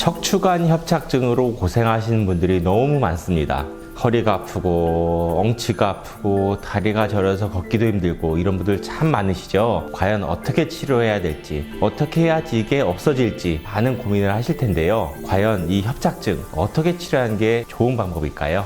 척추관 협착증으로 고생하시는 분들이 너무 많습니다. 허리가 아프고 엉치가 아프고 다리가 저려서 걷기도 힘들고 이런 분들 참 많으시죠. 과연 어떻게 치료해야 될지, 어떻게 해야지 이게 없어질지 많은 고민을 하실 텐데요. 과연 이 협착증 어떻게 치료하는 게 좋은 방법일까요?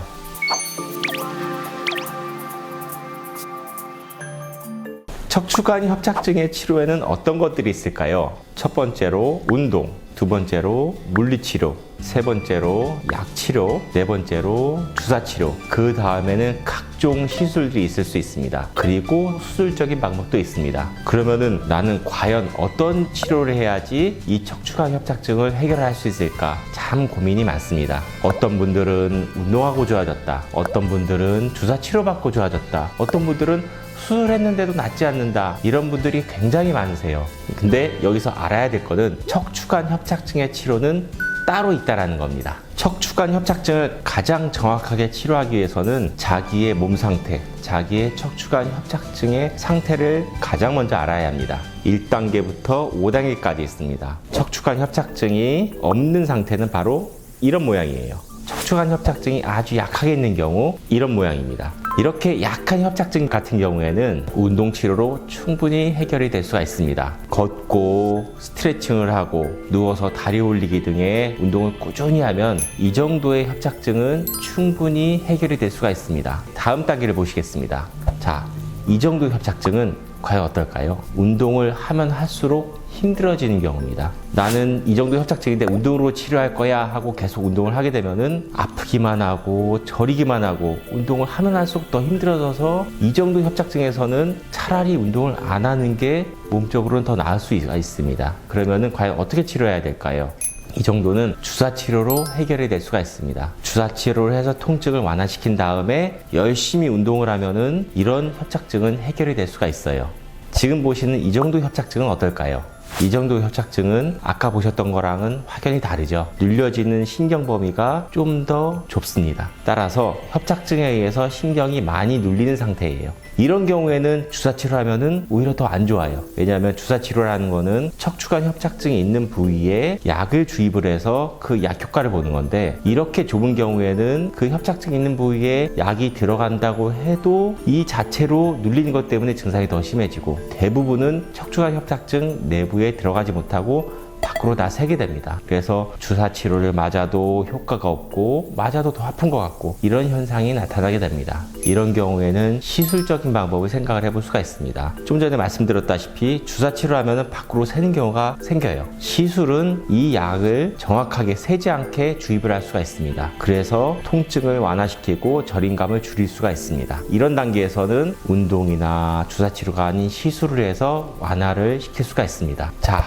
척추관 협착증의 치료에는 어떤 것들이 있을까요? 첫 번째로 운동, 두 번째로 물리치료, 세 번째로 약치료, 네 번째로 주사치료, 그 다음에는 각종 시술들이 있을 수 있습니다. 그리고 수술적인 방법도 있습니다. 그러면은 나는 과연 어떤 치료를 해야지 이 척추관 협착증을 해결할 수 있을까? 참 고민이 많습니다. 어떤 분들은 운동하고 좋아졌다, 어떤 분들은 주사치료 받고 좋아졌다, 어떤 분들은 수술했는데도 낫지 않는다, 이런 분들이 굉장히 많으세요. 근데 여기서 알아야 될 거는 척추관 협착증의 치료는 따로 있다는 겁니다. 척추관 협착증을 가장 정확하게 치료하기 위해서는 자기의 몸 상태, 자기의 척추관 협착증의 상태를 가장 먼저 알아야 합니다. 1단계부터 5단계까지 있습니다. 척추관 협착증이 없는 상태는 바로 이런 모양이에요. 척추관 협착증이 아주 약하게 있는 경우 이런 모양입니다. 이렇게 약한 협착증 같은 경우에는 운동치료로 충분히 해결이 될 수가 있습니다. 걷고 스트레칭을 하고 누워서 다리 올리기 등의 운동을 꾸준히 하면 이 정도의 협착증은 충분히 해결이 될 수가 있습니다. 다음 단계를 보시겠습니다. 자, 이 정도의 협착증은 과연 어떨까요? 운동을 하면 할수록 힘들어지는 경우입니다. 나는 이 정도 협착증인데 운동으로 치료할 거야 하고 계속 운동을 하게 되면은 아프기만 하고 저리기만 하고 운동을 하면 할수록 더 힘들어져서 이 정도 협착증에서는 차라리 운동을 안 하는 게 몸적으로는 더 나을 수가 있습니다. 그러면은 과연 어떻게 치료해야 될까요? 이 정도는 주사치료로 해결이 될 수가 있습니다. 주사치료를 해서 통증을 완화시킨 다음에 열심히 운동을 하면은 이런 협착증은 해결이 될 수가 있어요. 지금 보시는 이 정도 협착증은 어떨까요? 이 정도 협착증은 아까 보셨던 거랑은 확연히 다르죠. 눌려지는 신경 범위가 좀 더 좁습니다. 따라서 협착증에 의해서 신경이 많이 눌리는 상태예요. 이런 경우에는 주사치료하면은 오히려 더 안 좋아요. 왜냐하면 주사치료라는 거는 척추관 협착증이 있는 부위에 약을 주입을 해서 그 약 효과를 보는 건데, 이렇게 좁은 경우에는 그 협착증 있는 부위에 약이 들어간다고 해도 이 자체로 눌리는 것 때문에 증상이 더 심해지고, 대부분은 척추관 협착증 내부에 들어가지 못하고 밖으로 다 새게 됩니다. 그래서 주사치료를 맞아도 효과가 없고 맞아도 더 아픈 것 같고 이런 현상이 나타나게 됩니다. 이런 경우에는 시술적인 방법을 생각을 해볼 수가 있습니다. 좀 전에 말씀드렸다시피 주사치료하면 밖으로 새는 경우가 생겨요. 시술은 이 약을 정확하게 새지 않게 주입을 할 수가 있습니다. 그래서 통증을 완화시키고 저림감을 줄일 수가 있습니다. 이런 단계에서는 운동이나 주사치료가 아닌 시술을 해서 완화를 시킬 수가 있습니다. 자,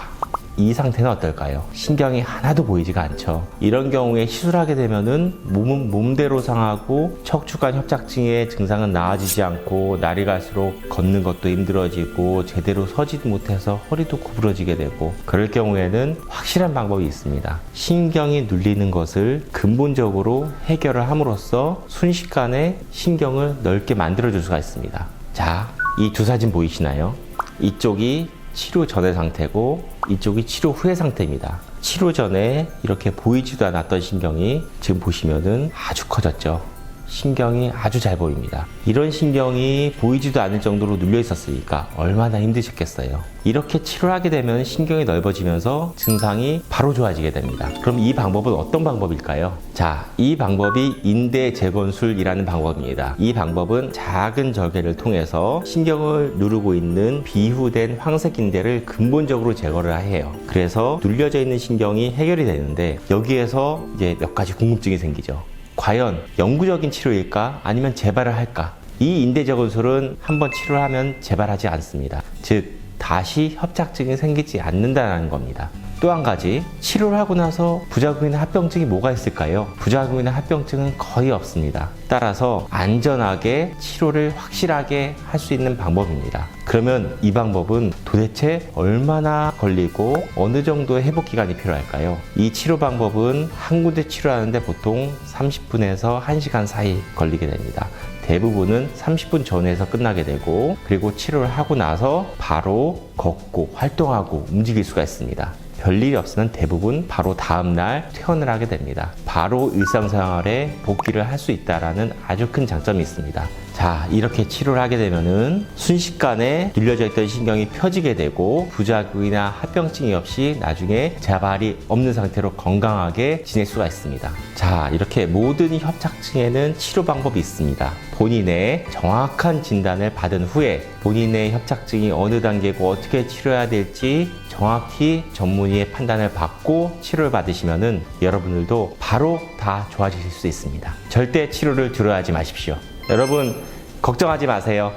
이 상태는 어떨까요? 신경이 하나도 보이지가 않죠. 이런 경우에 시술하게 되면은 몸은 몸대로 상하고 척추관 협착증의 증상은 나아지지 않고 날이 갈수록 걷는 것도 힘들어지고 제대로 서지도 못해서 허리도 구부러지게 되고, 그럴 경우에는 확실한 방법이 있습니다. 신경이 눌리는 것을 근본적으로 해결을 함으로써 순식간에 신경을 넓게 만들어줄 수가 있습니다. 자, 이 두 사진 보이시나요? 이쪽이 치료 전의 상태고 이쪽이 치료 후의 상태입니다. 치료 전에 이렇게 보이지도 않았던 신경이 지금 보시면은 아주 커졌죠. 신경이 아주 잘 보입니다. 이런 신경이 보이지도 않을 정도로 눌려 있었으니까 얼마나 힘드셨겠어요. 이렇게 치료하게 되면 신경이 넓어지면서 증상이 바로 좋아지게 됩니다. 그럼 이 방법은 어떤 방법일까요? 자, 이 방법이 인대 재건술이라는 방법입니다. 이 방법은 작은 절개를 통해서 신경을 누르고 있는 비후된 황색 인대를 근본적으로 제거를 해요. 그래서 눌려져 있는 신경이 해결이 되는데, 여기에서 이제 몇 가지 궁금증이 생기죠. 과연 영구적인 치료일까? 아니면 재발을 할까? 이 인대 재건술은 한번 치료를 하면 재발하지 않습니다. 즉, 다시 협착증이 생기지 않는다는 겁니다. 또 한 가지, 치료를 하고 나서 부작용이나 합병증이 뭐가 있을까요? 부작용이나 합병증은 거의 없습니다. 따라서 안전하게 치료를 확실하게 할 수 있는 방법입니다. 그러면 이 방법은 도대체 얼마나 걸리고 어느 정도의 회복 기간이 필요할까요? 이 치료 방법은 한 군데 치료하는데 보통 30분에서 1시간 사이 걸리게 됩니다. 대부분은 30분 전에서 끝나게 되고, 그리고 치료를 하고 나서 바로 걷고 활동하고 움직일 수가 있습니다. 별일이 없으면 대부분 바로 다음날 퇴원을 하게 됩니다. 바로 일상생활에 복귀를 할 수 있다는 아주 큰 장점이 있습니다. 자, 이렇게 치료를 하게 되면은 순식간에 눌려져 있던 신경이 펴지게 되고 부작용이나 합병증이 없이 나중에 재발이 없는 상태로 건강하게 지낼 수가 있습니다. 자, 이렇게 모든 협착증에는 치료 방법이 있습니다. 본인의 정확한 진단을 받은 후에 본인의 협착증이 어느 단계고 어떻게 치료해야 될지 정확히 전문의의 판단을 받고 치료를 받으시면은 여러분들도 바로 다 좋아지실 수 있습니다. 절대 치료를 두려워하지 마십시오. 여러분, 걱정하지 마세요.